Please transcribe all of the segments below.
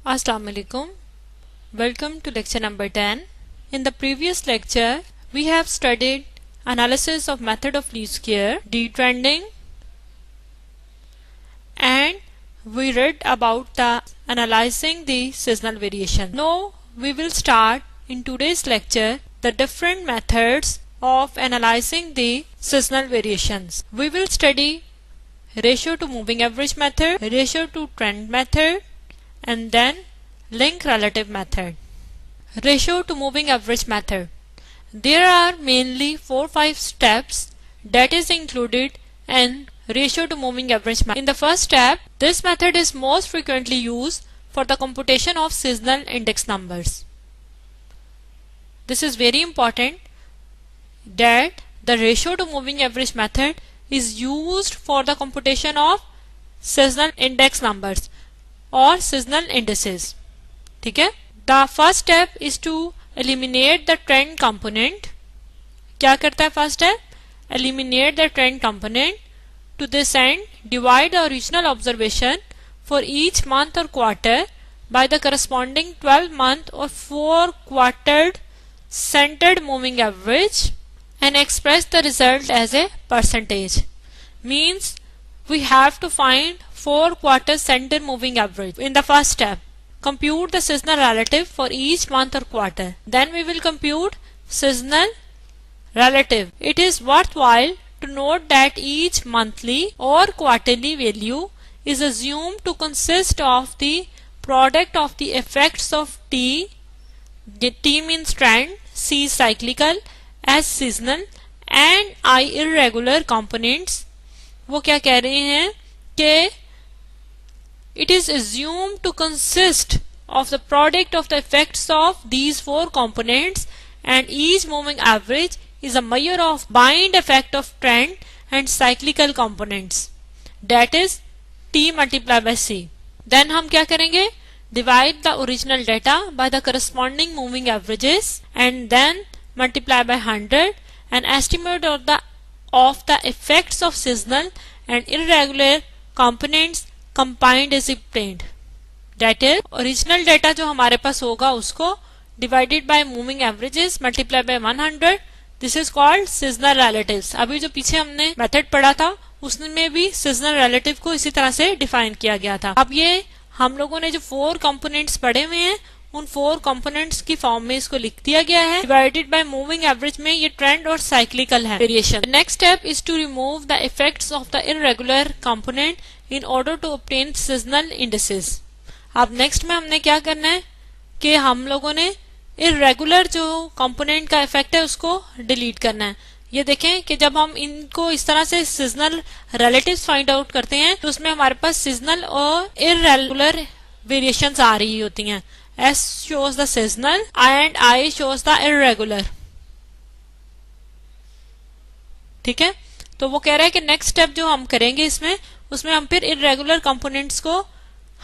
Assalamu alaikum. Welcome to lecture number 10. In the previous lecture, we have studied analysis of method of least square, detrending, and we read about the analyzing the seasonal variation. Now we will start in today's lecture the different methods of analyzing the seasonal variations. We will study ratio to moving average method, ratio to trend method, and then link relative method. Ratio to moving average method. There are mainly 4-5 steps that is included in ratio to moving average method. In the first step, this method is most frequently used for the computation of seasonal index numbers. This is very important that the ratio to moving average method is used for the computation of seasonal index numbers or seasonal indices. ठीक है? The first step is to eliminate the trend component. क्या करता है first step? Eliminate the trend component. To this end, divide the original observation for each month or quarter by the corresponding 12-month or 4-quartered centered moving average and express the result as a percentage. Means we have to find 4-quarter centered moving average in the first step. Compute the seasonal relative for each month or quarter. Then we will compute seasonal relative. It is worthwhile to note that each monthly or quarterly value is assumed to consist of the product of the effects of T. T means trend, C cyclical, S seasonal and I irregular components. वो क्या कह रहे हैं कि it is assumed to consist of the product of the effects of these 4 components, and each moving average is a measure of bind effect of trend and cyclical components, that is T multiplied by C. Then हम क्या करेंगे? Divide the original data by the corresponding moving averages and then multiply by 100 and estimate of the effects of seasonal and irregular components combined is obtained. That is, original data जो हमारे पास होगा उसको divided by moving averages multiply by 100. This is called seasonal relatives. अभी जो पीछे हमने method पढ़ा था उसमें भी seasonal relative को इसी तरह से डिफाइन किया गया था. अब ये हम लोगों ने जो 4 कंपोनेंट्स पढ़े हुए हैं उन 4 कंपोनेंट्स की फॉर्म में इसको लिख दिया गया है. डिवाइडेड बाय मूविंग एवरेज में ये ट्रेंड और साइक्लिकल है variation. Next step is to remove the effects of the irregular component in order to obtain seasonal indices. अब नेक्स्ट में हमने क्या करना है कि हम लोगों ने इररेगुलर जो कंपोनेंट का इफेक्ट है उसको डिलीट करना है. ये देखें कि जब हम इनको इस तरह से सीजनल रिलेटिव्स फाइंड आउट करते हैं तो उसमें हमारे पास सीजनल और इररेगुलर वेरिएशंस आ रही होती हैं. S shows the seasonal and I shows the irregular. ठीक है, तो वो कह रहा है कि नेक्स्ट स्टेप जो हम करेंगे इसमें उसमें हम फिर इररेगुलर कंपोनेंट्स को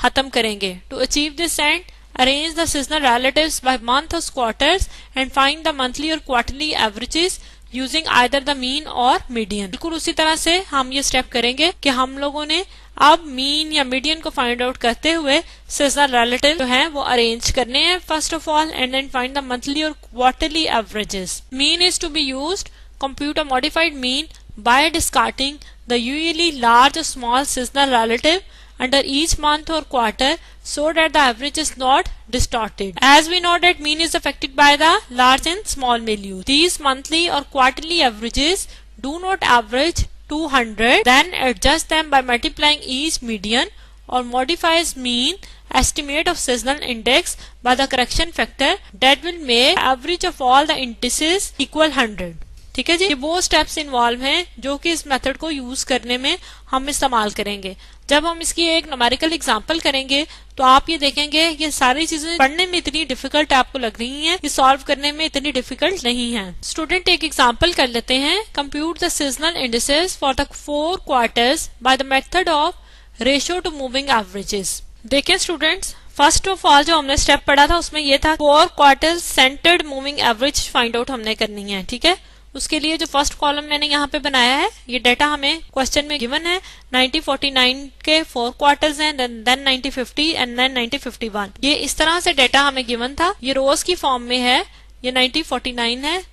खत्म करेंगे. To achieve this and arrange the seasonal relatives by month और quarters and find the monthly और quarterly averages using either the mean और मीडियन. बिल्कुल उसी तरह से हम ये स्टेप करेंगे कि हम लोगों ने अब मीन या मीडियन को फाइंड आउट करते हुए सीजनल रिलेटिव जो है वो अरेंज करने हैं first of all and then find the monthly और quarterly averages. Mean is to be used compute a modified mean by discarding the usually large और small seasonal relative under each month or quarter so that the average is not distorted. As we know that mean is affected by the large and small values. These monthly or quarterly averages do not average 200. Then adjust them by multiplying each median or modifies mean estimate of seasonal index by the correction factor that will make average of all the indices equal 100. ठीक है जी, ये वो steps involve हैं जो कि इस method को use करने में हम इस्तेमाल करेंगे. जब हम इसकी एक न्यूमेरिकल एग्जांपल करेंगे तो आप ये देखेंगे ये सारी चीजें पढ़ने में इतनी डिफिकल्ट आपको लग रही हैं, ये सॉल्व करने में इतनी डिफिकल्ट नहीं है. स्टूडेंट एक एग्जांपल कर लेते हैं. Compute the seasonal indices for the 4 quarters by the method of ratio two moving averages. देखें स्टूडेंट्स, फर्स्ट ऑफ ऑल जो हमने स्टेप पढ़ा था उसमें ये था 4 quarter centred moving average find out हमने करनी है. ठीक है, उसके लिए जो फर्स्ट कॉलम मैंने यहाँ पे बनाया है, ये डाटा हमें क्वेश्चन में गिवन है। 9049 के 4 क्वार्टर्स हैं, देन 9050 एंड देन 9051। ये इस तरह से डाटा हमें गिवन था। ये रोज की फॉर्म में है, ये 9049 है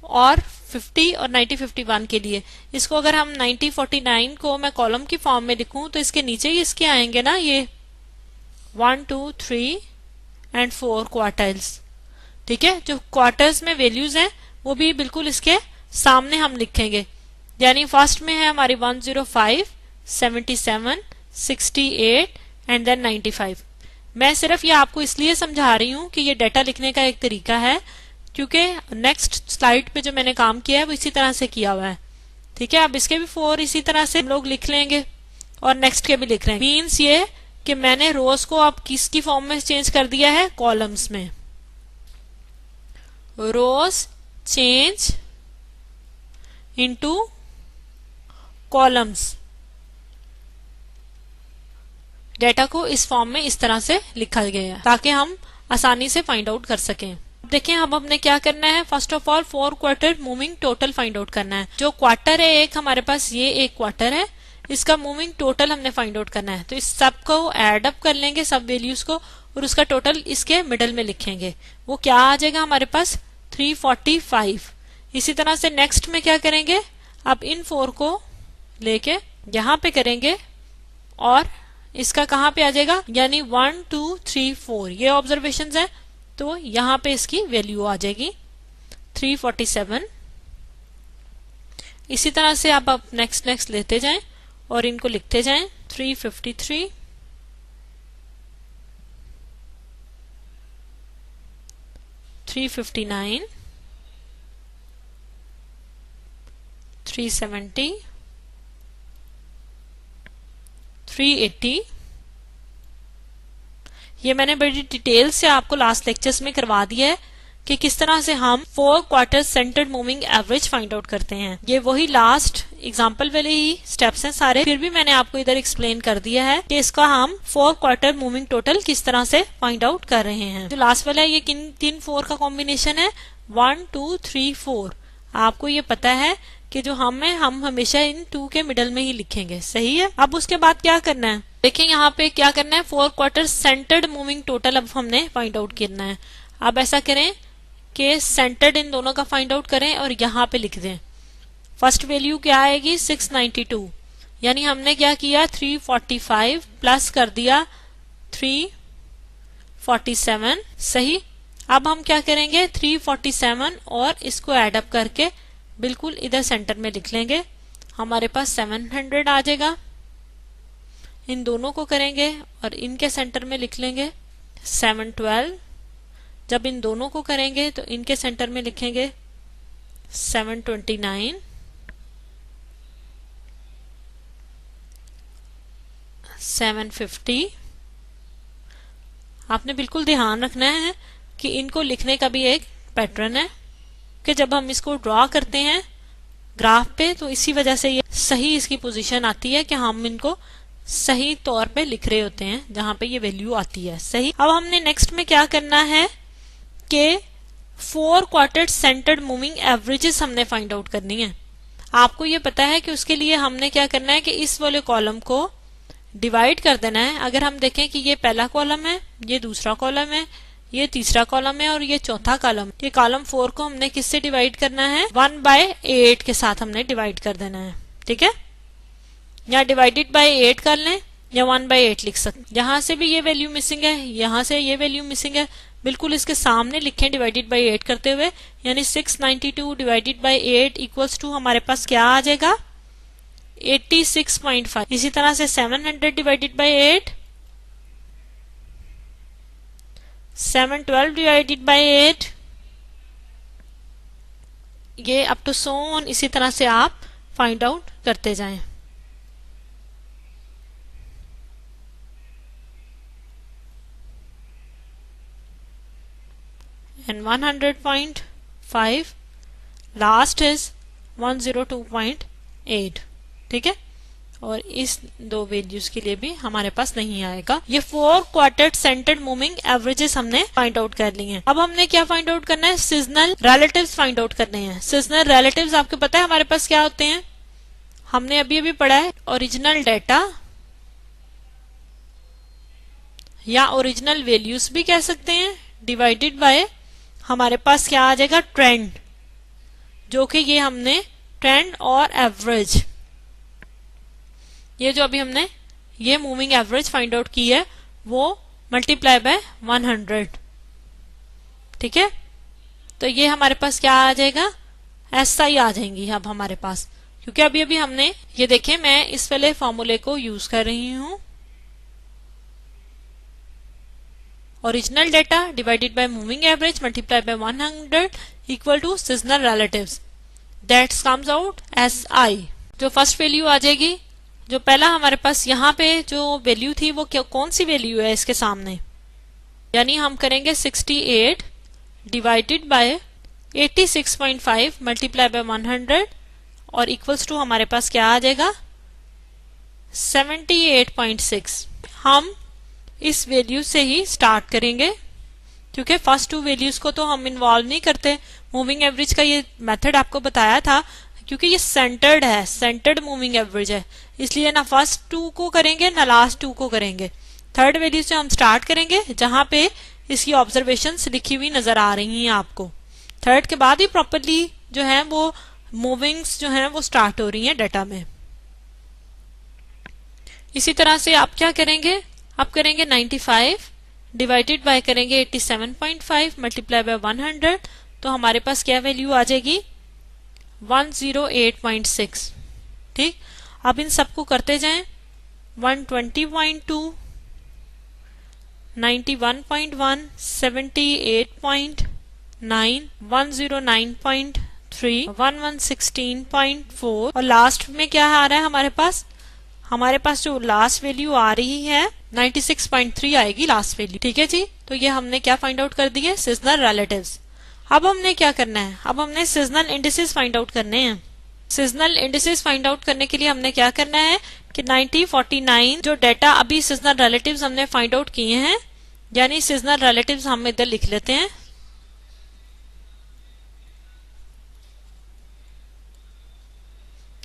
और 50 और 9051 के लिए। इसको अगर हम 9049 को मैं कॉलम की फॉर्म में लिखूं तो इसके नीचे ही इसके आएंगे ना ये 1 2 3 एंड 4 क्वार्टर्स। ठीक है, जो क्वार्टर्स में वैल्यूज हैं वो भी बिल्कुल इसके सामने हम लिखेंगे। यानी फर्स्ट में है हमारी 105, 77, 68 एंड देन 95। मैं सिर्फ ये आपको इसलिए समझा रही हूँ कि ये डाटा लिखने का एक तरीका है, क्योंकि नेक्स्ट स्लाइड पे जो मैंने काम किया है वो इसी तरह से किया हुआ है। ठीक है, अब इसके भी 4 इसी तरह से हम लोग लिख लेंगे और नेक्स्ट के भी लिख रहे हैं। मीन्स ये कि मैंने रोज को अब किसकी फॉर्म में चेंज कर दिया है, कॉलम्स में। रोज चेंज इनटू कॉलम्स। डेटा को इस फॉर्म में इस तरह से लिखा गया है ताकि हम आसानी से फाइंड आउट कर सकें। अब देखें, अब हमने क्या करना है। First of all 4 quarter moving total find out करना है। जो क्वार्टर है एक हमारे पास, ये एक क्वार्टर है, इसका मूविंग टोटल हमने फाइंड आउट करना है। तो इस सब को एड अप कर लेंगे, सब वैल्यूज को, और उसका टोटल इसके मिडल में लिखेंगे। वो क्या आ जाएगा हमारे पास, 345। इसी तरह से नेक्स्ट में क्या करेंगे, अब इन 4 को लेके यहाँ पे करेंगे और इसका कहाँ पे आ जाएगा, यानी 1 2 3 4 ये ऑब्जर्वेशंस हैं, तो यहाँ पे इसकी वैल्यू आ जाएगी 347। इसी तरह से आप नेक्स्ट लेते जाएं और इनको लिखते जाएं। 353, 359, 370, 380। ये मैंने बड़ी डिटेल से आपको लास्ट लेक्चर्स में करवा दिया है कि किस तरह से हम 4 quarter centred moving average find out करते हैं। ये वही लास्ट एग्जांपल वाले ही स्टेप्स हैं सारे, फिर भी मैंने आपको इधर एक्सप्लेन कर दिया है कि इसका हम 4 क्वार्टर मूविंग टोटल किस तरह से फाइंड आउट कर रहे हैं। जो लास्ट वाला है ये किन 3 4 का कॉम्बिनेशन है, 1 2 3 4। आपको ये पता है कि जो हम हमेशा इन 2 के मिडल में ही लिखेंगे, सही है। अब उसके बाद क्या करना है, देखिए यहाँ पे क्या करना है, 4 क्वार्टर सेंटर्ड मूविंग टोटल अब हमने फाइंड आउट करना है। अब ऐसा करें कि सेंटर्ड इन दोनों का फाइंड आउट करें और यहाँ पे लिख दें। फर्स्ट वैल्यू क्या आएगी, 692। यानी हमने क्या किया, 345 प्लस कर दिया 347, सही। अब हम क्या करेंगे, 347 और इसको एड अप करके बिल्कुल इधर सेंटर में लिख लेंगे। हमारे पास 700 आ जाएगा। इन दोनों को करेंगे और इनके सेंटर में लिख लेंगे 712। जब इन दोनों को करेंगे तो इनके सेंटर में लिखेंगे 729, 750। आपने बिल्कुल ध्यान रखना है कि इनको लिखने का भी एक पैटर्न है कि जब हम इसको ड्रॉ करते हैं ग्राफ पे तो इसी वजह से ये सही इसकी पोजीशन आती है कि हम इनको सही तौर पे लिख रहे होते हैं जहां पे ये वैल्यू आती है, सही। अब हमने नेक्स्ट में क्या करना है कि 4 क्वार्टर सेंटर्ड मूविंग एवरेजेस हमने फाइंड आउट करनी है। आपको ये पता है कि उसके लिए हमने क्या करना है कि इस वाले कॉलम को डिवाइड कर देना है। अगर हम देखें कि ये पहला कॉलम है, ये दूसरा कॉलम है, ये तीसरा कॉलम है और ये चौथा कॉलम। ये कॉलम 4 को हमने किससे डिवाइड करना है, 1/8 के साथ हमने डिवाइड कर देना है। ठीक है, या डिवाइडेड बाय 8 कर लें या 1/8 लिख सकते। जहां से भी ये वैल्यू मिसिंग है, यहां से ये वैल्यू मिसिंग है, बिल्कुल इसके सामने लिखें डिवाइडेड बाय 8 करते हुए। यानी 692 डिवाइडेड बाय 8 इक्वल्स टू हमारे पास क्या आ जाएगा, 86.5। इसी तरह से 700 डिवाइडेड बाय 8, 712 डिवाइडेड बाय 8, ये अप टू सो ऑन इसी तरह से आप फाइंड आउट करते जाएं। And 100.5 last is 102.8। ठीक है, और इस दो वैल्यूज के लिए भी हमारे पास नहीं आएगा। ये 4 क्वार्टर सेंटर्ड मूविंग एवरेजेस हमने फाइंड आउट कर लिए हैं। अब हमने क्या फाइंड आउट करना है, सीजनल रिलेटिव्स फाइंड आउट करने हैं। सीजनल रिलेटिव्स आपको पता है हमारे पास क्या होते हैं, हमने अभी अभी पढ़ा है ओरिजिनल डेटा या ओरिजिनल वैल्यूज भी कह सकते हैं, डिवाइडेड बाय हमारे पास क्या आ जाएगा, ट्रेंड, जो कि ये हमने ट्रेंड और एवरेज, ये जो अभी हमने ये मूविंग एवरेज फाइंड आउट की है वो मल्टीप्लाई बाय 100। ठीक है, तो ये हमारे पास क्या आ जाएगा, ऐसा ही आ जाएंगी अब हमारे पास, क्योंकि अभी अभी हमने ये देखें, मैं इस वाले फॉर्मूले को यूज कर रही हूं, original data divided by moving average multiply by 100 equal to seasonal relatives, that comes out S I. जो फर्स्ट वैल्यू आ जाएगी, जो पहला हमारे पास यहाँ पे जो वैल्यू थी वो कौन सी वैल्यू है इसके सामने, यानी हम करेंगे 68 डिवाइडेड बाय 86.5 मल्टीप्लाई बाय 100 और इक्वल्स टू हमारे पास क्या आ जाएगा, 78.6। हम इस वैल्यू से ही स्टार्ट करेंगे, क्योंकि फर्स्ट टू वैल्यूज को तो हम इन्वॉल्व नहीं करते। मूविंग एवरेज का ये मेथड आपको बताया था, क्योंकि ये सेंटर्ड है, सेंटर्ड मूविंग एवरेज है, इसलिए ना फर्स्ट टू को करेंगे ना लास्ट टू को करेंगे। थर्ड वैल्यू से हम स्टार्ट करेंगे, जहां पे इसकी ऑब्जर्वेशंस लिखी हुई नजर आ रही हैं आपको। थर्ड के बाद ही प्रॉपरली जो है वो मूविंग्स जो है वो स्टार्ट हो रही हैं डाटा में। इसी तरह से आप क्या करेंगे, आप करेंगे 95 डिवाइडेड बाय करेंगे 87.5 मल्टीप्लाई बाय 100, तो हमारे पास क्या वैल्यू आ जाएगी, 108.6। ठीक, अब इन सबको करते जाएं, 120.2 91.1 78.9 109.3 1116.4 और लास्ट में क्या आ रहा है हमारे पास जो लास्ट वैल्यू आ रही है 96.3 आएगी लास्ट वैल्यू। ठीक है जी, तो ये हमने क्या फाइंड आउट कर दी है, सीजनल रिलेटिव्स। अब हमने क्या करना है, अब हमने सीजनल इंडिसेस फाइंड आउट करने हैं। सीजनल इंडिसेस फाइंड आउट करने के लिए हमने क्या करना है कि 90 49 जो डेटा अभी सीजनल रिलेटिव्स हमने फाइंड आउट किए हैं, यानी सीजनल रिलेटिव्स हम इधर लिख लेते हैं।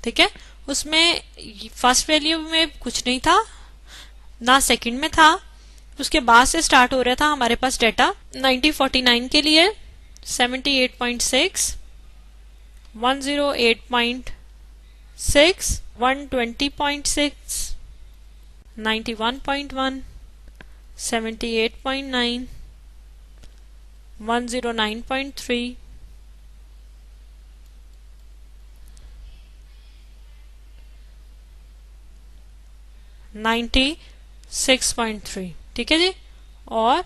ठीक है, उसमें फर्स्ट वैल्यू में कुछ नहीं था, ना सेकंड में था, उसके बाद से स्टार्ट हो रहा था हमारे पास डेटा। 90 49 के लिए 78.6 108.6 120.6 91.1 78.9 109.3 96.3। ठीक है जी, और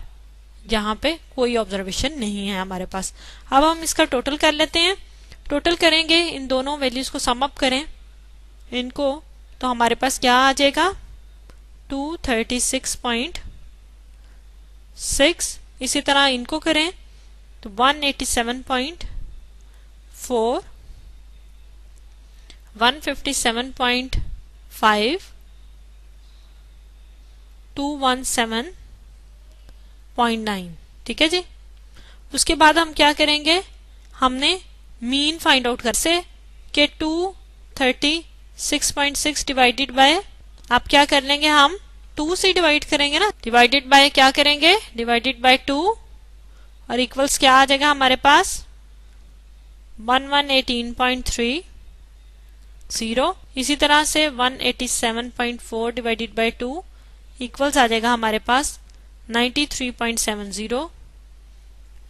यहाँ पे कोई ऑब्जर्वेशन नहीं है हमारे पास। अब हम इसका टोटल कर लेते हैं। टोटल करेंगे, इन दोनों वैल्यूज को सम अप करें इनको, तो हमारे पास क्या आ जाएगा, 236.6। इसी तरह इनको करें तो 187.4 157.5 217.9। ठीक है जी, उसके बाद हम क्या करेंगे, हमने मीन फाइंड आउट कर से के 236.6 डिवाइडेड बाय, आप क्या कर लेंगे, हम 2 से डिवाइड करेंगे ना, डिवाइडेड बाय क्या करेंगे, डिवाइडेड बाय 2 और इक्वल्स क्या आ जाएगा हमारे पास 1118.30। इसी तरह से 187.4 डिवाइडेड बाय 2 इक्वल्स आ जाएगा हमारे पास 93.70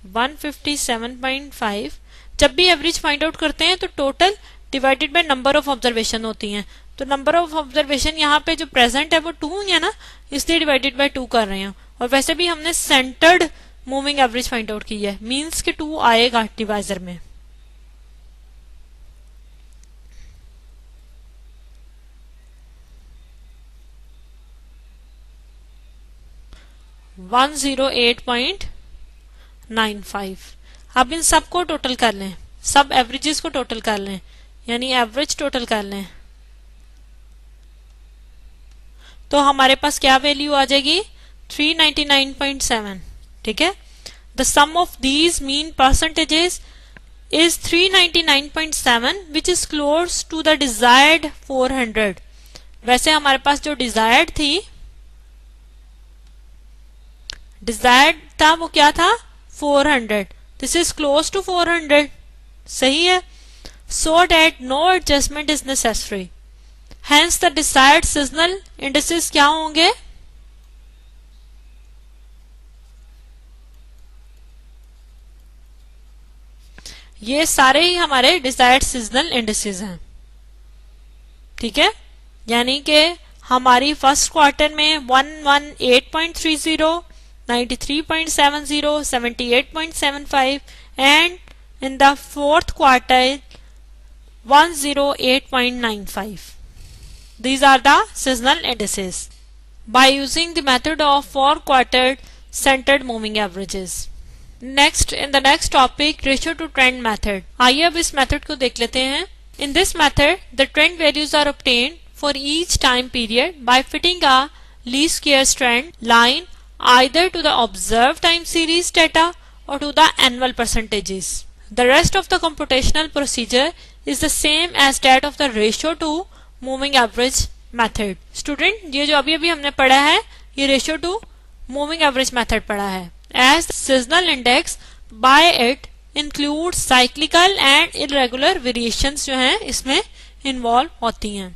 157.5। जब भी एवरेज फाइंड आउट करते हैं तो total divided by number of observation होती हैं, तो नंबर ऑफ ऑब्जर्वेशन यहाँ पे जो प्रेजेंट है वो 2 है ना, इसलिए डिवाइडेड बाय 2 कर रहे हैं। और वैसे भी हमने centred moving average find out की है, मीन्स के 2 आएगा डिवाइजर में। वन 108.95। अब इन सब को टोटल कर लें, सब एवरेजेस को टोटल कर लें, यानी एवरेज टोटल कर लें। तो हमारे पास क्या वैल्यू आ जाएगी 399.7. ठीक है, the sum of these mean percentages is 399.7 which is close to the desired 400. वैसे हमारे पास जो desired था वो क्या था 400. This is close to 400. सही है. So that no adjustment is necessary. Hence the desired seasonal indices क्या होंगे? ये सारे ही हमारे डिजायर्ड सीजनल इंडिसेस हैं. ठीक है, यानी कि हमारी फर्स्ट क्वार्टर में 118.30, 93.70, 78.75 and in the fourth quarter 108.95. These are the seasonal indices by using the method of 4-quarter centered moving averages. Next in the next topic ratio to trend method. आइए अब इस मेथड को देख लेते हैं. In this method the trend values are obtained for each time period by fitting a least squares trend line either to the observe time series data or to the annual percentages. The rest of the computational procedure is the same as that of the ratio to moving average method. Student, ये जो अभी हमने पढ़ा है ये ratio to moving average method पढ़ा है. As the seasonal index by it includes cyclical and irregular variations जो हैं इसमें involve होती हैं.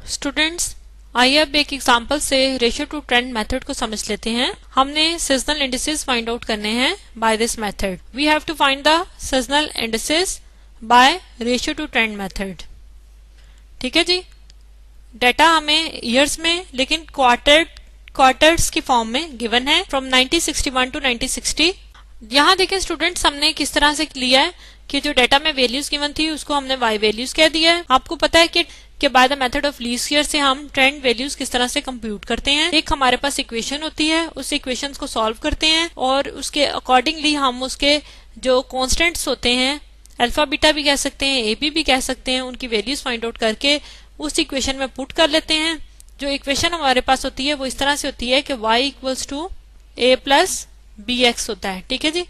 Students, आइए अब एक एग्जाम्पल से रेशियो टू ट्रेंड मेथड को समझ लेते हैं. हमने सीजनल इंडिसेस फाइंड आउट करने हैं by this method. We have to find the seasonal indices by ratio to trend method. ठीक है जी. डेटा हमें ईयर्स में लेकिन क्वार्टर्स की फॉर्म में गिवन है फ्रॉम 1961 टू 1960. यहाँ देखें स्टूडेंट्स हमने किस तरह से लिया है कि जो डेटा में वैल्यूज गिवन थी उसको हमने वाई वैल्यूज कह दिया है. आपको पता है कि by the method of least square से हम ट्रेंड वैल्यूज किस तरह से कंप्यूट करते हैं. एक हमारे पास इक्वेशन होती है, उस इक्वेशन को सॉल्व करते हैं और उसके अकॉर्डिंगली हम उसके जो कॉन्स्टेंट्स होते हैं, अल्फा बीटा भी कह सकते हैं, ए बी भी कह सकते हैं, उनकी वैल्यूज फाइंड आउट करके उस इक्वेशन में पुट कर लेते हैं. जो इक्वेशन हमारे पास होती है वो इस तरह से होती है कि y equals to a plus b x होता है. ठीक है जी.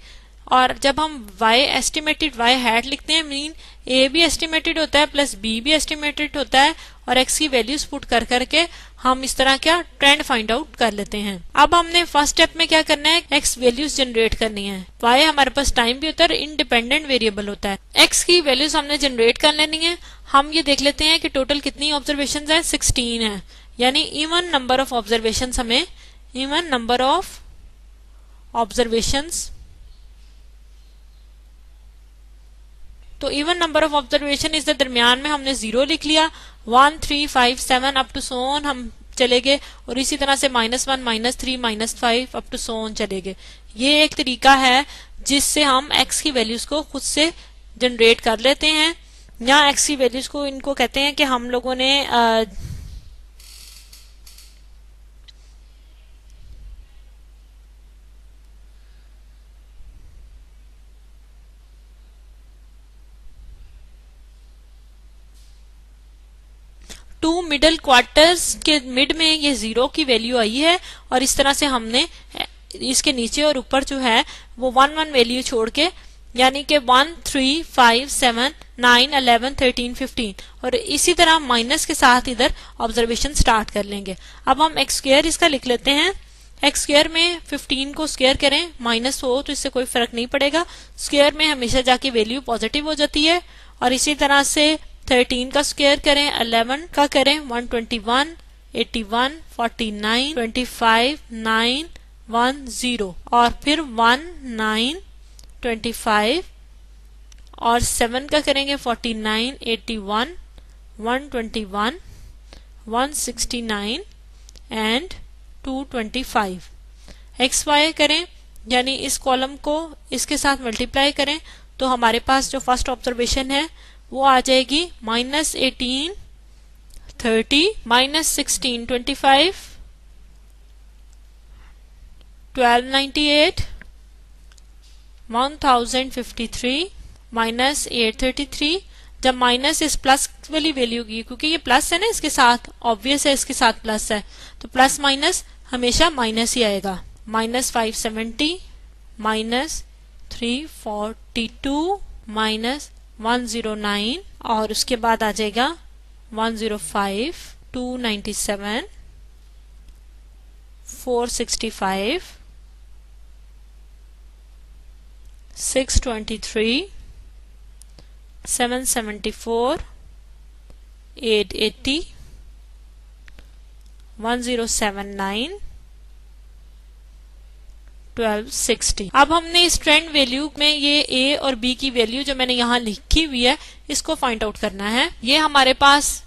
और जब हम y एस्टिमेटेड y हैट लिखते हैं मीन a भी एस्टिमेटेड होता है प्लस b भी एस्टिमेटेड होता है और x की वैल्यूज पुट कर करके हम इस तरह क्या ट्रेंड फाइंड आउट कर लेते हैं. अब हमने फर्स्ट स्टेप में क्या करना है, x वैल्यूज जनरेट करनी है. y हमारे पास टाइम भी होता है, इंडिपेंडेंट वेरिएबल होता है. x की वैल्यूज हमने जनरेट कर लेनी है. हम ये देख लेते हैं कि टोटल कितनी ऑब्जर्वेशन है, 16 है. यानी इवन नंबर ऑफ ऑब्जर्वेशन हमें इवन नंबर ऑफ ऑब्जर्वेशंस तो इवन नंबर ऑफ ऑब्जर्वेशन इस दरमियान में हमने 0 लिख लिया. 1, 3, 5, 7 अप टू सो ऑन हम चले गए और इसी तरह से -1, -3, -5 अप टू सो ऑन चले गए. ये एक तरीका है जिससे हम x की वैल्यूज को खुद से जनरेट कर लेते हैं. यहाँ x की वैल्यूज को इनको कहते हैं कि हम लोगों ने 2 मिडल क्वार्टर्स के मिड में ये 0 की वैल्यू आई है और इस तरह से हमने इसके नीचे और ऊपर जो है वो 1 वैल्यू छोड़ के यानी कि 1, 3, 5, 7, 9, 11, 13, 15 और इसी तरह माइनस के साथ इधर ऑब्जर्वेशन स्टार्ट कर लेंगे. अब हम एक्स स्क्वायर इसका लिख लेते हैं. एक्स स्क्वायर में 15 को स्क्वायर करें माइनस हो तो इससे कोई फर्क नहीं पड़ेगा. स्क्वायर में हमेशा जाके वैल्यू पॉजिटिव हो जाती है. और इसी तरह से 13 का स्क्वायर करें, 11 का करें 121, 81, 49, 25, 9, 1, 0 और फिर 1, 9, 25 और 7 का करेंगे 49, 81, 121, 169 एंड 225. एक्स वाई करें यानी इस कॉलम को इसके साथ मल्टीप्लाई करें तो हमारे पास जो फर्स्ट ऑब्जर्वेशन है वो आ जाएगी -18, 30, -16, 25, 1298, 1053, -833, जब माइनस इस प्लस वाली वैल्यू की, क्योंकि ये प्लस है ना इसके साथ, ऑब्वियस है इसके साथ प्लस है, तो प्लस माइनस हमेशा माइनस ही आएगा। माइनस 570 माइनस 342 माइनस 109 और उसके बाद आ जाएगा 105 297 465 623 774 880 1079 1260। अब हमने इस ट्रेंड वैल्यू में ये ए और बी की वैल्यू जो मैंने यहाँ लिखी हुई है इसको फाइंड आउट करना है। ये हमारे पास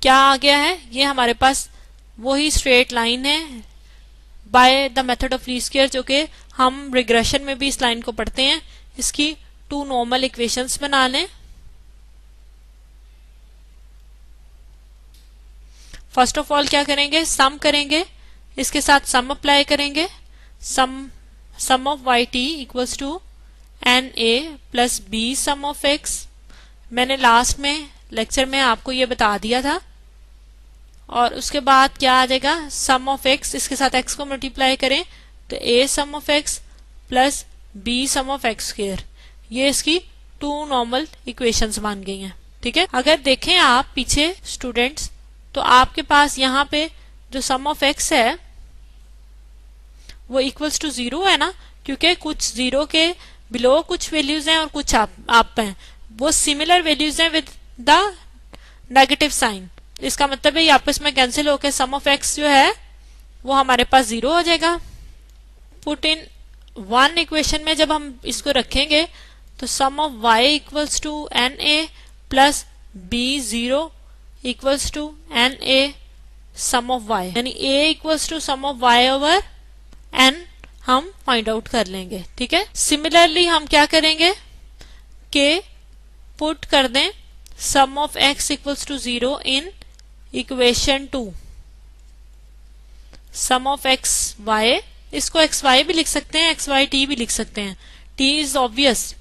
क्या आ गया है, ये हमारे पास वही स्ट्रेट लाइन है by the method of least square, जो कि हम रिग्रेशन में भी इस लाइन को पढ़ते हैं। इसकी टू नॉर्मल इक्वेशंस बना लें। फर्स्ट ऑफ ऑल क्या करेंगे, सम करेंगे, इसके साथ सम अप्लाई करेंगे। Sum of y t equals to n a plus b sum of x. मैंने लास्ट में लेक्चर में आपको ये बता दिया था। और उसके बाद क्या आ जाएगा, सम ऑफ एक्स, इसके साथ एक्स को मल्टीप्लाई करें तो a sum of x plus b sum of x square. ये इसकी टू नॉर्मल इक्वेशंस बन गई हैं। ठीक है, अगर देखें आप पीछे स्टूडेंट्स, तो आपके पास यहाँ पे जो सम ऑफ एक्स है वो इक्वल्स टू 0 है ना, क्योंकि कुछ 0 के बिलो कुछ वैल्यूज हैं और कुछ आप हैं, वो सिमिलर वैल्यूज हैं विद द नेगेटिव साइन। इसका मतलब है ये आपस में कैंसिल होकर सम ऑफ एक्स जो है वो हमारे पास 0 हो जाएगा। पुट इन वन इक्वेशन में जब हम इसको रखेंगे तो sum of y equals to n a plus b 0 equals to n a sum of y, यानी a equals to sum of y over n हम फाइंड आउट कर लेंगे। ठीक है, सिमिलरली हम क्या करेंगे कि पुट कर दें sum of x equals to 0 in equation 2, sum of x y, इसको एक्स वाई भी लिख सकते हैं, एक्स वाई टी भी लिख सकते हैं। T is obvious,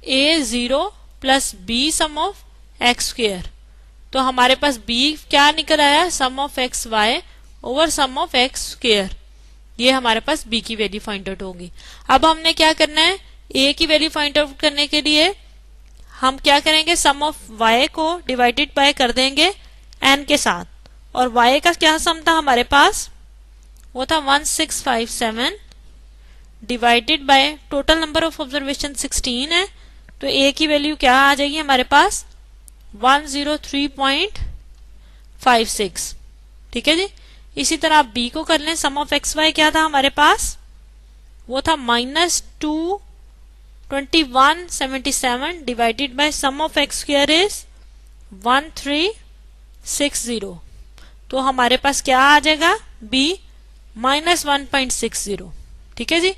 a 0 plus b sum of x square. तो हमारे पास b क्या निकल आया, sum of x y over sum of x square. ये हमारे पास b की वैल्यू फाइंड आउट होगी। अब हमने क्या करना है, a की वैल्यू फाइंड आउट करने के लिए हम क्या करेंगे, सम ऑफ y को डिवाइडेड बाय कर देंगे n के साथ, और y का क्या सम था हमारे पास, वो था 1657 divided by total number of observation 16 है, तो a की वैल्यू क्या आ जाएगी हमारे पास 103.56। ठीक है जी, इसी तरह आप b को कर लें, सम ऑफ एक्स वाई क्या था हमारे पास, वो था -22177 divided by sum of x square is 1360। तो हमारे पास क्या आ जाएगा, b -1.60। ठीक है जी,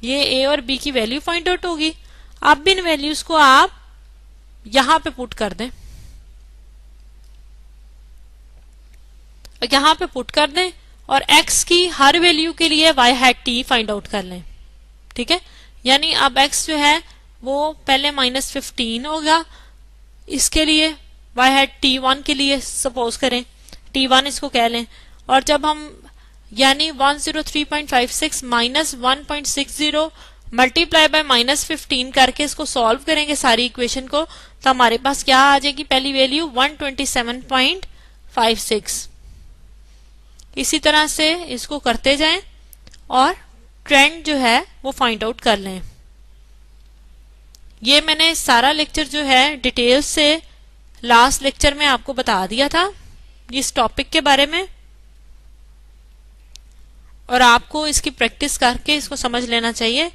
ये a और b की वैल्यू फाइंड आउट होगी। अब इन वैल्यूज को आप यहां पे पुट कर दें, यहां पे पुट कर दें और x की हर वैल्यू के लिए y hat t find out कर लें। ठीक है, यानी अब x जो है वो पहले -15 होगा, इसके लिए y हैट t1 के लिए सपोज करें, t1 इसको कह लें, और जब हम यानी 103.56 माइनस 1.60 मल्टीप्लाई बाय -15 करके इसको सॉल्व करेंगे सारी इक्वेशन को, तो हमारे पास क्या आ जाएगी, पहली वैल्यू 127.56। इसी तरह से इसको करते जाएं और ट्रेंड जो है वो फाइंड आउट कर लें। ये मैंने सारा लेक्चर जो है डिटेल से लास्ट लेक्चर में आपको बता दिया था इस टॉपिक के बारे में, और आपको इसकी प्रैक्टिस करके इसको समझ लेना चाहिए,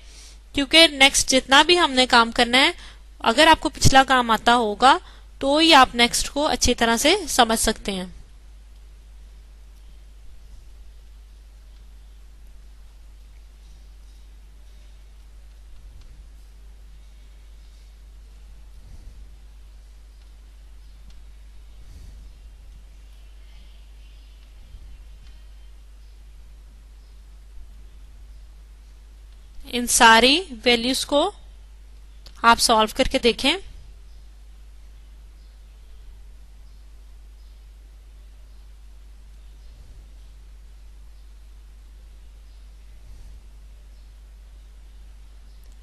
क्योंकि नेक्स्ट जितना भी हमने काम करना है, अगर आपको पिछला काम आता होगा तो ही आप नेक्स्ट को अच्छी तरह से समझ सकते हैं। इन सारी वैल्यूज को आप सॉल्व करके देखें।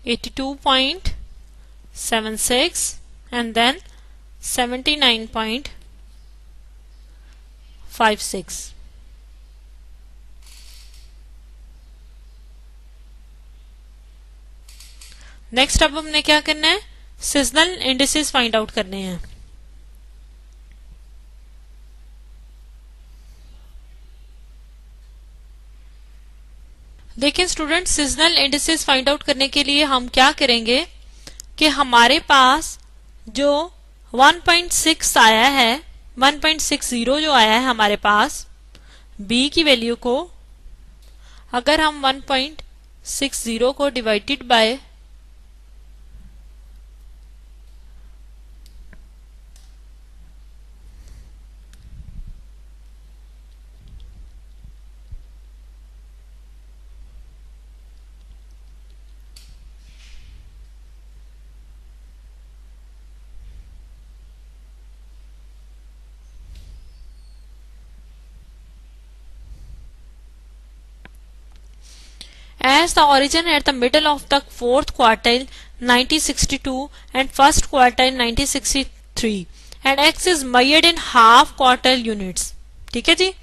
82.76 and then 79.56. नेक्स्ट अब हमने क्या करना है, सीजनल इंडिसेस फाइंड आउट करने हैं। देखिए student, seasonal indices find out करने के लिए हम क्या करेंगे कि हमारे पास जो 1.6 आया है, 1.60 जो आया है हमारे पास b की वैल्यू को, अगर हम 1.60 को divided by as the origin at the middle of the fourth quartile 1962 and first quartile 1963 and x is measured in half quartile units। ठीक है जी।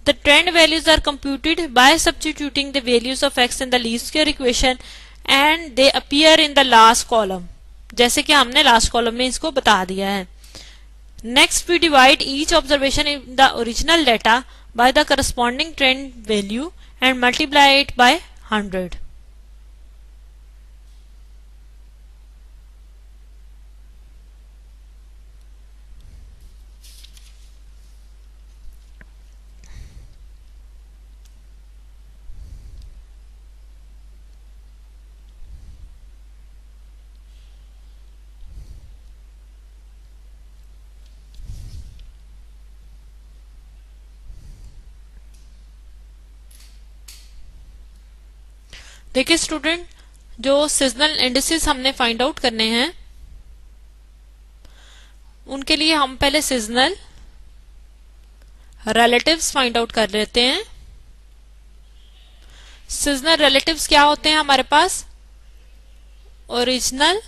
The trend values are computed by substituting the values of x in the least square equation and they appear in the last column, जैसे कि हमने last column में इसको बता दिया है। Next we divide each observation in the original data by the corresponding trend value and multiply it by 100। देखिए student, जो सीजनल इंडिसेस हमने फाइंड आउट करने हैं उनके लिए हम पहले सीजनल रिलेटिव्स फाइंड आउट कर लेते हैं। सीजनल रिलेटिव्स क्या होते हैं हमारे पास, original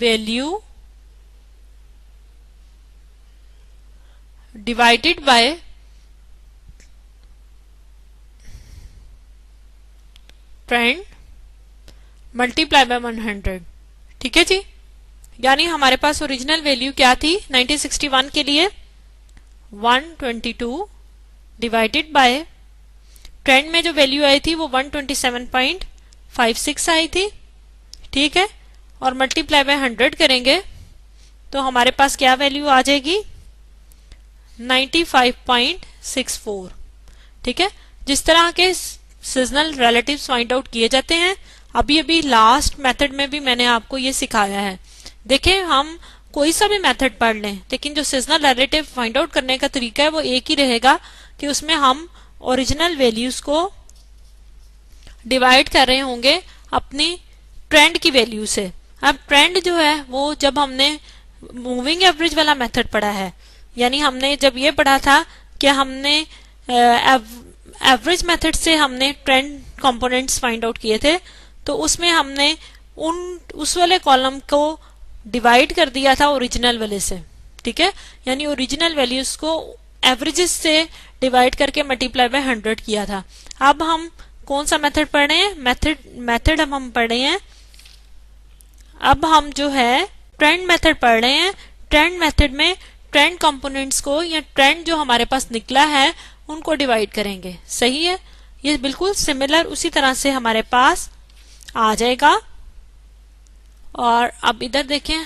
value divided by trend multiply by 100। ठीक है जी। यानी हमारे पास ओरिजिनल वैल्यू क्या थी 1961 के लिए 122 डिवाइडेड बाय ट्रेंड में जो वैल्यू आई थी वो 127.56 आई थी। ठीक है, और मल्टीप्लाई बाय 100 करेंगे तो हमारे पास क्या वैल्यू आ जाएगी 95.64। ठीक है, जिस तरह के सीजनल रिलेटिव्स फाइंड आउट किए जाते हैं अभी अभी लास्ट मेथड में भी मैंने आपको ये सिखाया है। देखें, हम कोई सा भी मेथड पढ़ लें लेकिन जो सीजनल रिलेटिव फाइंड आउट करने का तरीका है वो एक ही रहेगा कि उसमें हम ओरिजिनल वैल्यूज को डिवाइड कर रहे होंगे अपनी ट्रेंड की वैल्यू से। अब ट्रेंड जो है वो जब हमने मूविंग एवरेज वाला मेथड पढ़ा है, यानी हमने जब ये पढ़ा था कि हमने एवरेज मेथड से हमने ट्रेंड कंपोनेंट्स फाइंड आउट किए थे, तो उसमें हमने उस वाले कॉलम को डिवाइड कर दिया था ओरिजिनल वाले से। ठीक है, यानी ओरिजिनल वैल्यूज को एवरेजेस से डिवाइड करके मल्टीप्लाई बाय 100 किया था। अब हम कौन सा मेथड पढ़ रहे हैं, मेथड अब हम पढ़ रहे हैं, अब हम जो है ट्रेंड मेथड पढ़ रहे हैं। ट्रेंड मेथड में ट्रेंड कंपोनेंट्स को या ट्रेंड जो हमारे पास निकला है उनको डिवाइड करेंगे। सही है, ये बिल्कुल सिमिलर उसी तरह से हमारे पास आ जाएगा। और अब इधर देखें,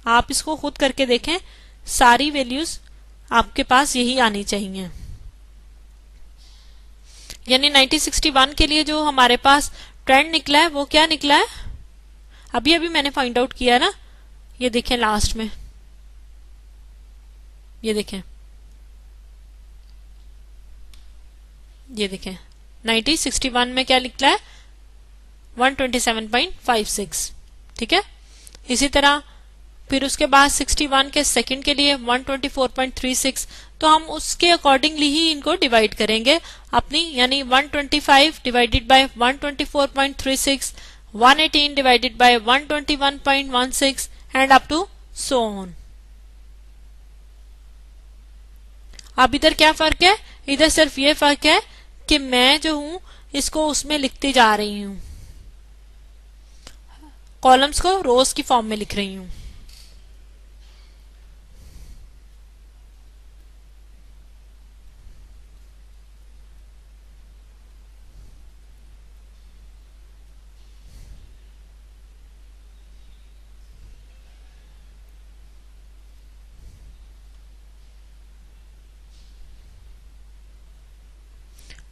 आप इसको खुद करके देखें, सारी वैल्यूज आपके पास यही आनी चाहिए। यानी 1961 के लिए जो हमारे पास ट्रेंड निकला है वो क्या निकला है, अभी अभी मैंने फाइंड आउट किया ना, ये देखें लास्ट में, ये देखें, ये देखें 1961 में क्या निकला है 127.56। ठीक है, इसी तरह फिर उसके बाद 61 के सेकंड के लिए 124.36, तो हम उसके अकॉर्डिंगली ही इनको डिवाइड करेंगे अपनी, यानी 125 divided by 124.36 118 divided by 121.16 and up to so on. अब इधर क्या फर्क है, इधर सिर्फ ये फर्क है कि मैं जो हूं इसको उसमें लिखती जा रही हूं, कॉलम्स को रोज की फॉर्म में लिख रही हूं।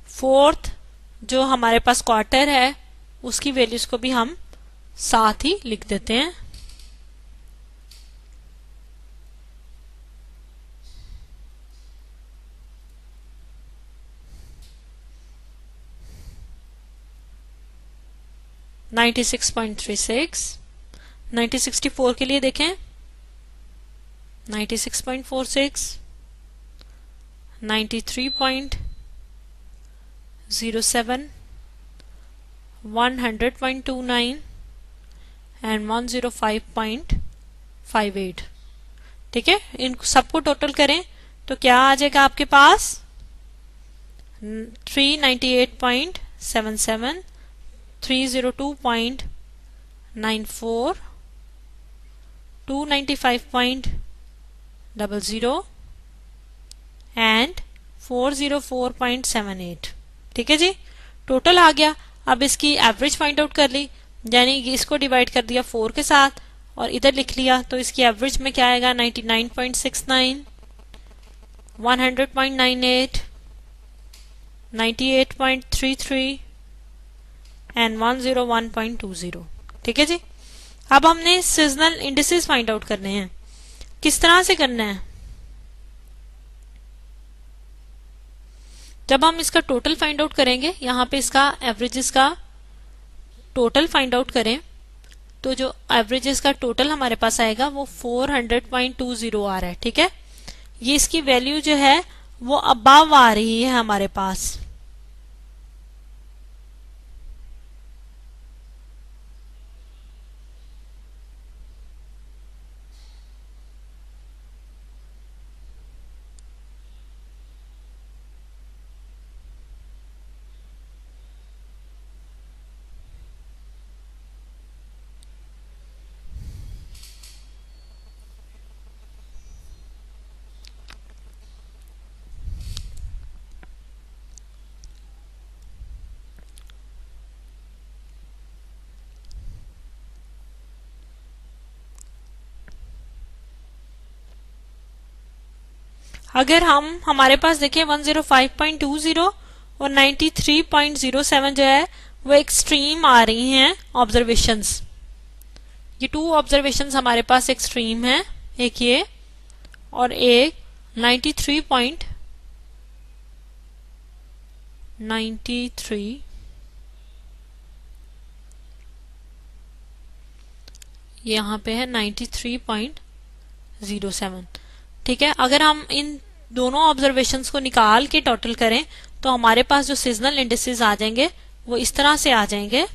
फोर्थ जो हमारे पास क्वार्टर है उसकी वैल्यूज को भी हम साथ ही लिख देते हैं। नाइन्टी 1964 के लिए देखें 96.46, 93.07, 100.29 एंड 105.58। ठीक है, इन सबको टोटल करें तो क्या आ जाएगा आपके पास 398.77, 302.94, 295.00 एंड 404.78। ठीक है जी, टोटल आ गया। अब इसकी एवरेज फाइंड आउट कर ली, यानी इसको डिवाइड कर दिया 4 के साथ और इधर लिख लिया, तो इसकी एवरेज में क्या आएगा 99.69, 100.98, 98.33 एंड 101.20। ठीक है जी, अब हमने सीजनल इंडिसेस फाइंड आउट करने हैं। किस तरह से करना है, जब हम इसका टोटल फाइंड आउट करेंगे, यहाँ पे इसका एवरेजेस का टोटल फाइंड आउट करें तो जो एवरेजेस का टोटल हमारे पास आएगा वो 400.20 आ रहा है। ठीक है, ये इसकी वैल्यू जो है वो अबव आ रही है हमारे पास। अगर हम हमारे पास देखें 105.20 और 93.07 जो है वो एक्सट्रीम आ रही हैं ऑब्जर्वेशंस। ये 2 ऑब्जर्वेशंस हमारे पास एक्सट्रीम है, एक ये और एक 93 यहाँ पे है 93.07। ठीक है, अगर हम इन दोनों ऑब्जर्वेशंस को निकाल के टोटल करें तो हमारे पास जो सीजनल इंडिसेस आ जाएंगे वो इस तरह से आ जाएंगे।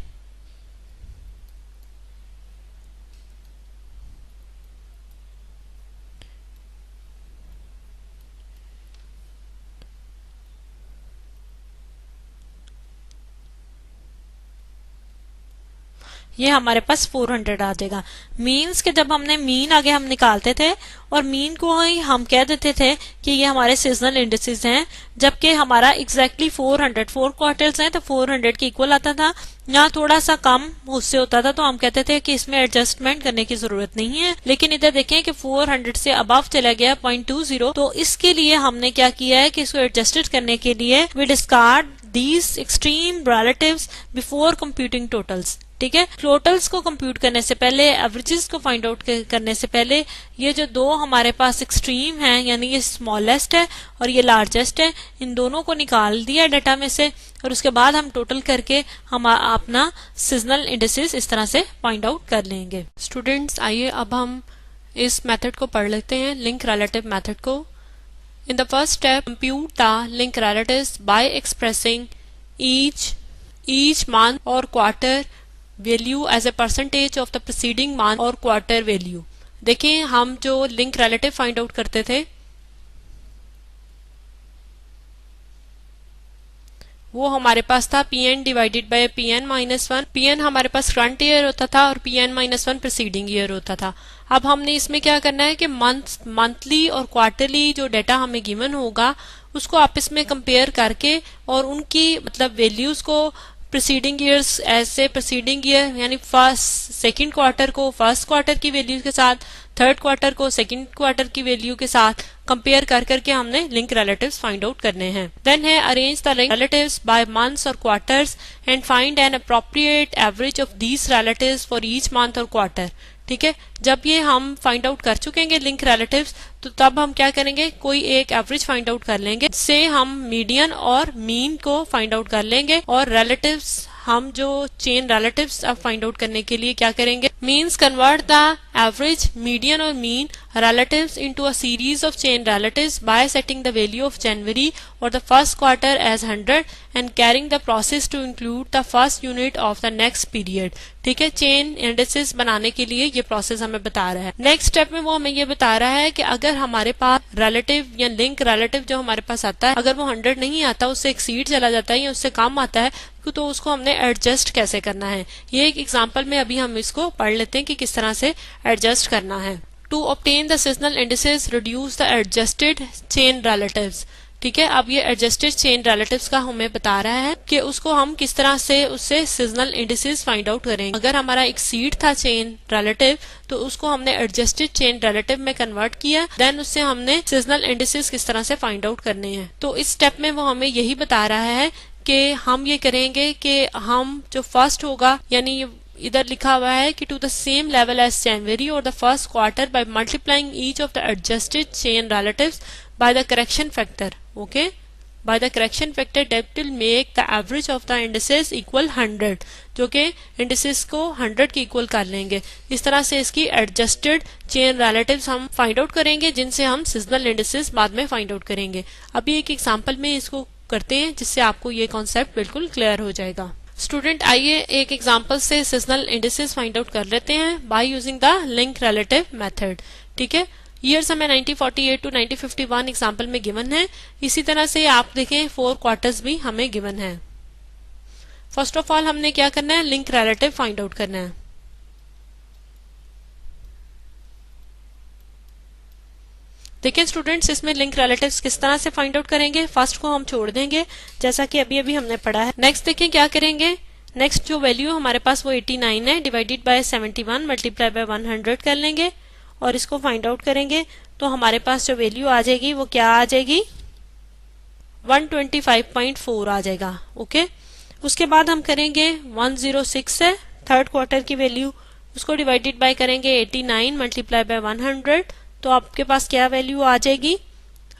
ये हमारे पास 400 आ जाएगा। मीन्स के जब हमने मीन आगे हम निकालते थे और मीन को ही हम कह देते थे कि ये हमारे सीजनल इंडिसेस हैं, जबकि हमारा एग्जैक्टली 4 क्वार्टर्स हैं तो 400 के इक्वल आता था। यहाँ थोड़ा सा कम उससे होता था तो हम कहते थे कि इसमें एडजस्टमेंट करने की जरूरत नहीं है, लेकिन इधर देखें कि 400 से अबव चला गया 0.20, तो इसके लिए हमने क्या किया है कि इसको एडजस्टेड करने के लिए we discard these extreme relatives before computing totals. ठीक है, टोटल्स को कंप्यूट करने से पहले, एवरेजेस को फाइंड आउट करने से पहले ये जो दो हमारे पास एक्सट्रीम हैं, यानी ये स्मॉलेस्ट है और ये लार्जेस्ट है, इन दोनों को निकाल दिया डाटा में से और उसके बाद हम टोटल करके हम अपना सीजनल इंडिसेस इस तरह से फाइंड आउट कर लेंगे। स्टूडेंट्स, आइए अब हम इस मेथड को पढ़ लेते हैं, लिंक रिलेटिव मेथड को। In the first step, compute the link relatives by expressing each month और quarter value as a percentage of the preceding month और क्वार्टर वैल्यू। देखिए हम जो लिंक रिलेटिव फाइंड आउट करते थे वो हमारे पास था Pn divided by Pn minus 1। Pn हमारे पास करंट ईयर होता था और Pn माइनस 1 प्रीसीडिंग ईयर होता था। अब हमने इसमें क्या करना है कि मंथली और क्वार्टरली जो डेटा हमें गिवन होगा उसको आपस में कंपेयर करके और उनकी मतलब वैल्यूज को प्रीसीडिंग ईयर्स ऐसे प्रीसीडिंग ईयर यानी फर्स्ट सेकंड क्वार्टर को फर्स्ट क्वार्टर की वैल्यू के साथ, थर्ड क्वार्टर को सेकंड क्वार्टर की वैल्यू के साथ कंपेयर कर करके हमने लिंक रिलेटिव्स फाइंड आउट करने हैं। देन है arrange the link relatives by months और quarters and find an appropriate average of these relatives for each month और क्वार्टर। ठीक है, जब ये हम फाइंड आउट कर चुकेंगे लिंक रिलेटिव्स तो तब हम क्या करेंगे, कोई एक एवरेज फाइंड आउट कर लेंगे, इससे हम मीडियन और मीन को फाइंड आउट कर लेंगे और रिलेटिव्स हम जो चेन रिलेटिव्स अब फाइंड आउट करने के लिए क्या करेंगे, means convert the average, median और mean relatives into a series of chain relatives by setting the value of January or the first quarter as 100 and carrying the process to include the first unit of the next period। ठीक है, chain indices बनाने के लिए ये process हमें बता रहा है। नेक्स्ट स्टेप में वो हमें ये बता रहा है कि अगर हमारे पास रिलेटिव या लिंक रिलेटिव जो हमारे पास आता है अगर वो 100 नहीं आता, उससे एक्सीड चला जाता है या उससे कम आता है तो उसको हमने एडजस्ट कैसे करना है। ये एक एग्जांपल में अभी हम इसको पढ़ लेते हैं कि किस तरह से एडजस्ट करना है। To obtain the seasonal indices, reduce the adjusted chain relatives। ठीक है, अब ये adjusted chain relatives का हमें बता रहा है कि उसको हम किस तरह से उससे seasonal indices find out करेंगे। अगर हमारा exceed था chain relative तो उसको हमने adjusted chain relative में convert किया, then उससे हमने seasonal indices किस तरह से find out करने हैं। तो इस स्टेप में वो हमें यही बता रहा है कि हम ये करेंगे कि हम जो फर्स्ट होगा यानी इधर लिखा हुआ है कि to the same level as January और the first quarter by multiplying each of the adjusted chain relatives by the correction factor. Okay, by the correction factor that will make the average of the indices equal 100, जो कि indices को 100 के equal कर लेंगे। इस तरह से इसकी एडजस्टेड चेन रिलेटिव्स हम फाइंड आउट करेंगे जिनसे हम सीजनल इंडिसेस बाद में फाइंड आउट करेंगे। अभी एक एग्जाम्पल में इसको करते हैं जिससे आपको ये कॉन्सेप्ट बिल्कुल क्लियर हो जाएगा। स्टूडेंट आइए एक एग्जांपल से सीजनल इंडिसेस फाइंड आउट कर लेते हैं by using the link relative method. ठीक है, ईयर्स हमें 1948 टू 1951 एग्जांपल में गिवन है। इसी तरह से आप देखें 4 क्वार्टर्स भी हमें गिवन है। फर्स्ट ऑफ ऑल हमने क्या करना है, लिंक रिलेटिव फाइंड आउट करना है। देखिए स्टूडेंट्स, इसमें लिंक रिलेटिव्स किस तरह से फाइंड आउट करेंगे। फर्स्ट को हम छोड़ देंगे जैसा कि अभी अभी हमने पढ़ा है। नेक्स्ट देखिए क्या करेंगे, नेक्स्ट जो वैल्यू हमारे पास वो 89 है, डिवाइडेड बाय 71 मल्टीप्लाई बाय 100 कर लेंगे और इसको फाइंड आउट करेंगे तो हमारे पास जो वैल्यू आ जाएगी वो क्या आ जाएगी, 125.4 आ जाएगा। ओके, उसके बाद हम करेंगे 106 है थर्ड क्वार्टर की वैल्यू, उसको डिवाइडेड बाय करेंगे 89 मल्टीप्लाई बाय 100 तो आपके पास क्या वैल्यू आ जाएगी,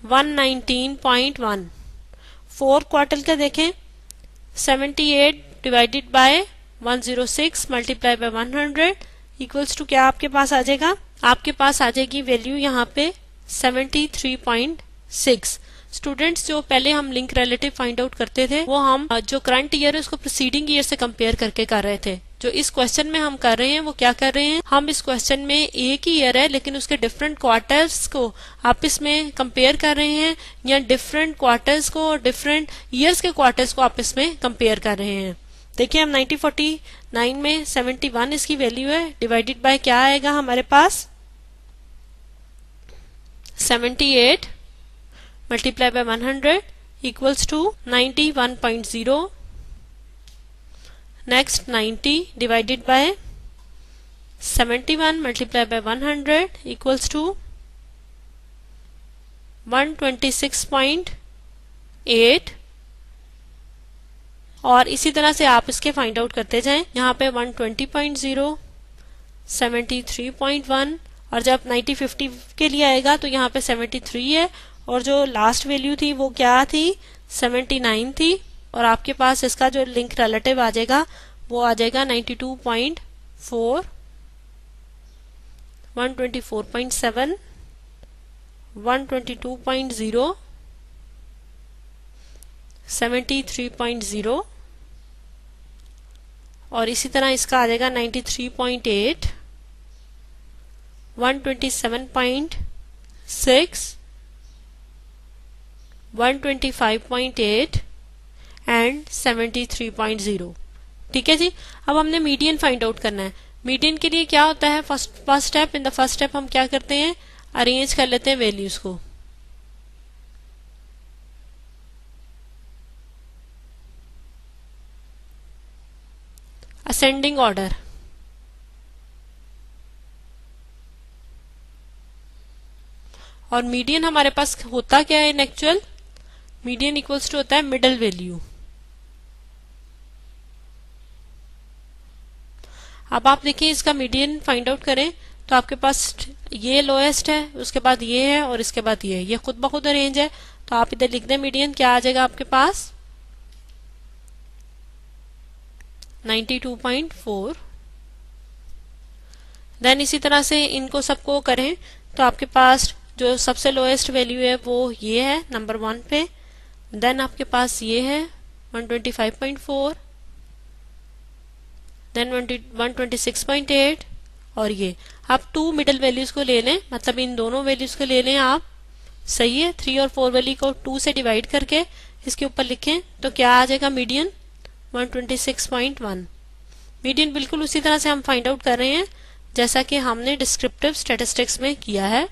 119.1। फोर्थ क्वार्टर का देखें 78 divided by 106 multiply by 100 equals to क्या आपके पास आ जाएगा, आपके पास आ जाएगी वैल्यू यहाँ पे 73.6। स्टूडेंट्स, जो पहले हम लिंक रिलेटिव फाइंड आउट करते थे वो हम जो करंट ईयर है उसको प्रीसीडिंग ईयर से कंपेयर करके कर रहे थे। जो इस क्वेश्चन में हम कर रहे हैं वो क्या कर रहे हैं, हम इस क्वेश्चन में एक ही ईयर है लेकिन उसके डिफरेंट क्वार्टर्स को आपस में कंपेयर कर रहे हैं या डिफरेंट क्वार्टर्स को और डिफरेंट ईयर्स के क्वार्टर्स को आपस में कंपेयर कर रहे हैं। देखिए हम 1949 में 71 इसकी वैल्यू है, डिवाइडेड बाय क्या आएगा हमारे पास 78 multiply by 100 equals to 91.0। Next 90 divided by 71 multiply by 100 equals to 126.8 और इसी तरह से आप इसके फाइंड आउट करते जाएं। यहाँ पे 120.0, 73.1 और जब 90-50 के लिए आएगा तो यहाँ पे 73 है और जो लास्ट वैल्यू थी वो क्या थी, 79 थी और आपके पास इसका जो लिंक रिलेटिव आ जाएगा वो आ जाएगा 92.4, 124.7, 122.0, 73.0 और इसी तरह इसका आ जाएगा 93.8, 127.6, 125.8 एंड 73.0। ठीक है जी। अब हमने मीडियन फाइंड आउट करना है। मीडियन के लिए क्या होता है, first step, in the first step हम क्या करते हैं, अरेंज कर लेते हैं वैल्यूज को। Ascending order. और मीडियन हमारे पास होता क्या है in actual, median equals to होता है मिडल वैल्यू। अब आप देखिए इसका मीडियन फाइंड आउट करें तो आपके पास ये लोएस्ट है, उसके बाद ये है और इसके बाद ये है, ये खुद ब खुद अरेंज है। तो आप इधर लिख दें मीडियन, क्या आ जाएगा आपके पास 92.4। देन इसी तरह से इनको सबको करें तो आपके पास जो सबसे लोएस्ट वैल्यू है वो ये है नंबर 1 पे। देन आपके पास ये है 125.4, देन 126.8 और ये। आप 2 मिडल वैल्यूज को ले लें, मतलब इन दोनों वैल्यूज को ले लें आप, सही है। 3 और 4 वैल्यू को 2 से डिवाइड करके इसके ऊपर लिखें तो क्या आ जाएगा मीडियन 126.1। मीडियन बिल्कुल उसी तरह से हम फाइंड आउट कर रहे हैं जैसा कि हमने डिस्क्रिप्टिव स्टैटिस्टिक्स में किया है,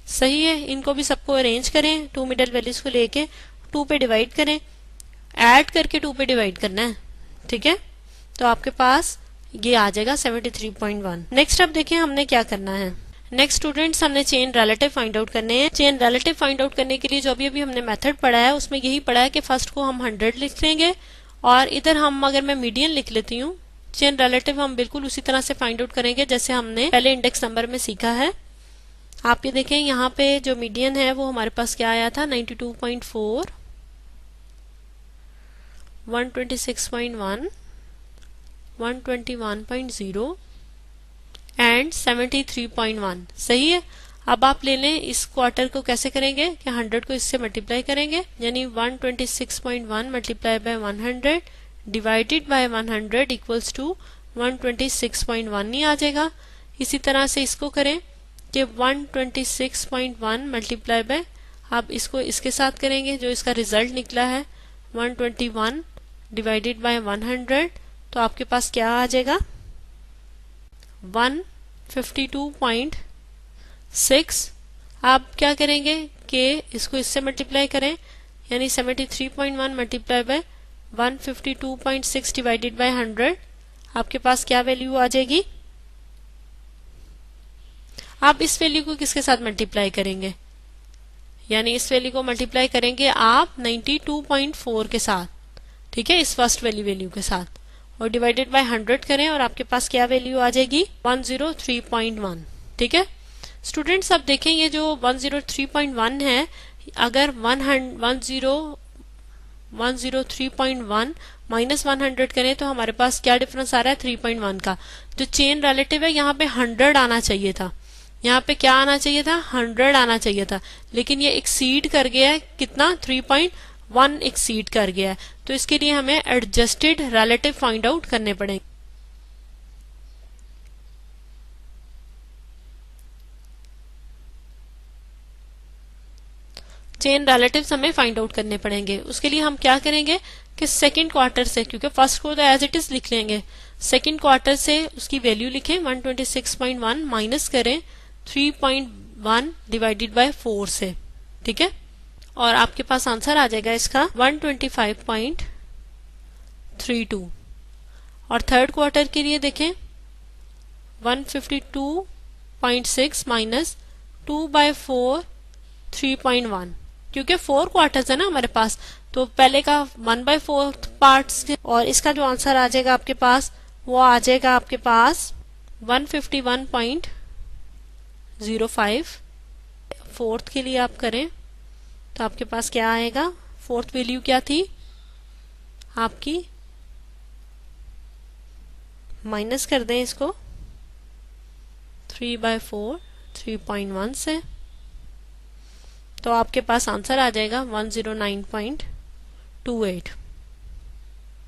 सही है। इनको भी सबको अरेंज करें, 2 मिडल वैल्यूज को लेके 2 पे डिवाइड करें, ऐड करके 2 पे डिवाइड करना है, ठीक है। तो आपके पास ये आ जाएगा 73.1। नेक्स्ट अब देखिए हमने क्या करना है। नेक्स्ट स्टूडेंट्स, हमने चेन रिलेटिव फाइंड आउट करने हैं। चेन रिलेटिव फाइंड आउट करने के लिए जो अभी हमने मेथड पढ़ा है उसमें यही पढ़ा है कि फर्स्ट को हम 100 लिख लेंगे और इधर हम, अगर मैं मीडियन लिख लेती हूँ, चेन रिलेटिव हम बिल्कुल उसी तरह से फाइंड आउट करेंगे जैसे हमने पहले इंडेक्स नंबर में सीखा है। आप ये देखें यहाँ पे जो मीडियन है वो हमारे पास क्या आया था 92.4, 126.1, 121.0 एंड 73.1, सही है। अब आप ले लें इस क्वार्टर को, कैसे करेंगे कि 100 को इससे मल्टीप्लाई करेंगे, यानी 126.1 multiply by 100 divided by 100 equals to 126.1 ही आ जाएगा। इसी तरह से इसको करें कि 126.1 मल्टीप्लाई बाय, आप इसको इसके साथ करेंगे, जो इसका रिजल्ट निकला है 121 डिवाइडेड बाय 100, तो आपके पास क्या आ जाएगा 152.6। आप क्या करेंगे कि इसको इससे मल्टीप्लाई करें, यानी 73.1 मल्टीप्लाई बाय 152.6 डिवाइडेड बाय 100, आपके पास क्या वैल्यू आ जाएगी। आप इस वैल्यू को किसके साथ मल्टीप्लाई करेंगे, यानी इस वैल्यू को मल्टीप्लाई करेंगे आप 92.4 के साथ, ठीक है, इस फर्स्ट वैल्यू के साथ, और डिवाइडेड बाय 100 करें और आपके पास क्या वैल्यू आ जाएगी 103.1। ठीक है स्टूडेंट्स, अब देखें ये जो 103.1 है, अगर 103.1 माइनस 100 करें तो हमारे पास क्या डिफरेंस आ रहा है 3.1 का। जो चेन रिलेटिव है यहाँ पे 100 आना चाहिए था, यहाँ पे क्या आना चाहिए था 100 आना चाहिए था, लेकिन ये एक्सीड कर गया है, कितना 3.1 एक्सीड कर गया है। तो इसके लिए हमें एडजस्टेड रिलेटिव फाइंड आउट करने पड़ेंगे। चेन रिलेटिव्स हमें फाइंड आउट करने पड़ेंगे। उसके लिए हम क्या करेंगे कि सेकंड क्वार्टर से, क्योंकि फर्स्ट को तो एज इट इज लिख लेंगे, सेकंड क्वार्टर से उसकी वैल्यू लिखें 126.1 माइनस करें 3.1 डिवाइडेड बाय 4 से, ठीक है, और आपके पास आंसर आ जाएगा इसका 125.32। और थर्ड क्वार्टर के लिए देखें 152.6 माइनस 2/4 3.1, क्योंकि 4 क्वार्टर्स है ना हमारे पास, तो पहले का 1/4 पार्ट्स, और इसका जो आंसर आ जाएगा आपके पास वो आ जाएगा आपके पास 151.05। फोर्थ के लिए आप करें तो आपके पास क्या आएगा, फोर्थ वैल्यू क्या थी आपकी, माइनस कर दें इसको 3/4 3.1 से, तो आपके पास आंसर आ जाएगा 109.28।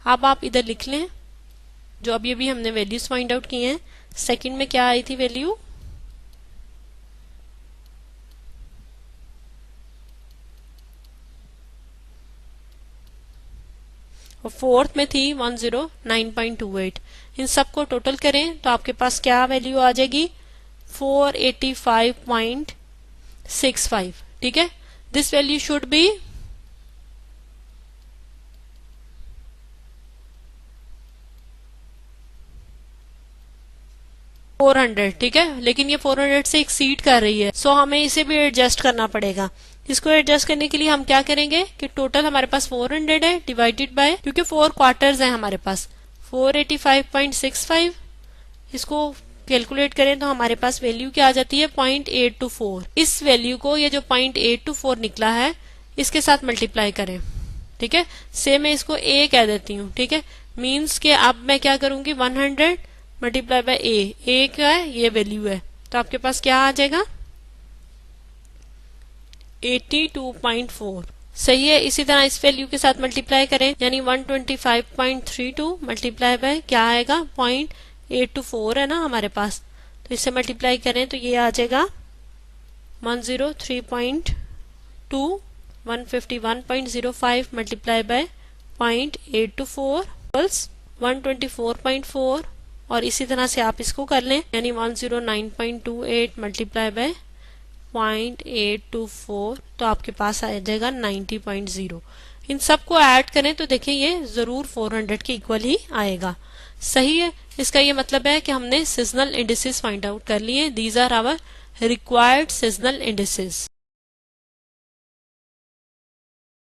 अब आप इधर लिख लें जो अभी अभी हमने वैल्यूज फाइंड आउट किए हैं। सेकंड में क्या आई थी वैल्यू, और फोर्थ में थी 109.28। इन सबको टोटल करें तो आपके पास क्या वैल्यू आ जाएगी, 485.65। ठीक है, दिस वैल्यू शुड बी 400। ठीक है, लेकिन ये 400 से एक्सीड कर रही है, सो हमें इसे भी एडजस्ट करना पड़ेगा। इसको एडजस्ट करने के लिए हम क्या करेंगे कि टोटल हमारे पास 400 है डिवाइडेड बाय, क्योंकि 4 क्वार्टर्स हैं हमारे पास, 485.65। इसको कैलकुलेट करें तो हमारे पास वैल्यू क्या आ जाती है, 0.824। इस वैल्यू को ये जो 0.824 निकला है इसके साथ मल्टीप्लाई करें। ठीक है, से मैं इसको a कह देती हूँ। ठीक है, मीन्स के अब मैं क्या करूंगी, 100 मल्टीप्लाई बाय a क्या है, ये वैल्यू है, तो आपके पास क्या आ जाएगा, 82.4। सही है, इसी तरह इस वैल्यू के साथ मल्टीप्लाई करें, यानी 125.32 मल्टीप्लाई बाय क्या आएगा, 0.824 है ना हमारे पास, तो इससे मल्टीप्लाई करें तो ये आ जाएगा 103.2, 151.05 मल्टीप्लाई बाय 0.824 124.4, और इसी तरह से आप इसको कर लें, यानी 109.28 मल्टीप्लाई बाय 0.824, तो आपके पास आ जाएगा 90.0। इन सबको ऐड करें तो देखिए ये जरूर 400 के इक्वल ही आएगा। सही है, इसका ये मतलब है कि हमने सीजनल इंडिसेस फाइंड आउट कर लिए। These are our required seasonal indices.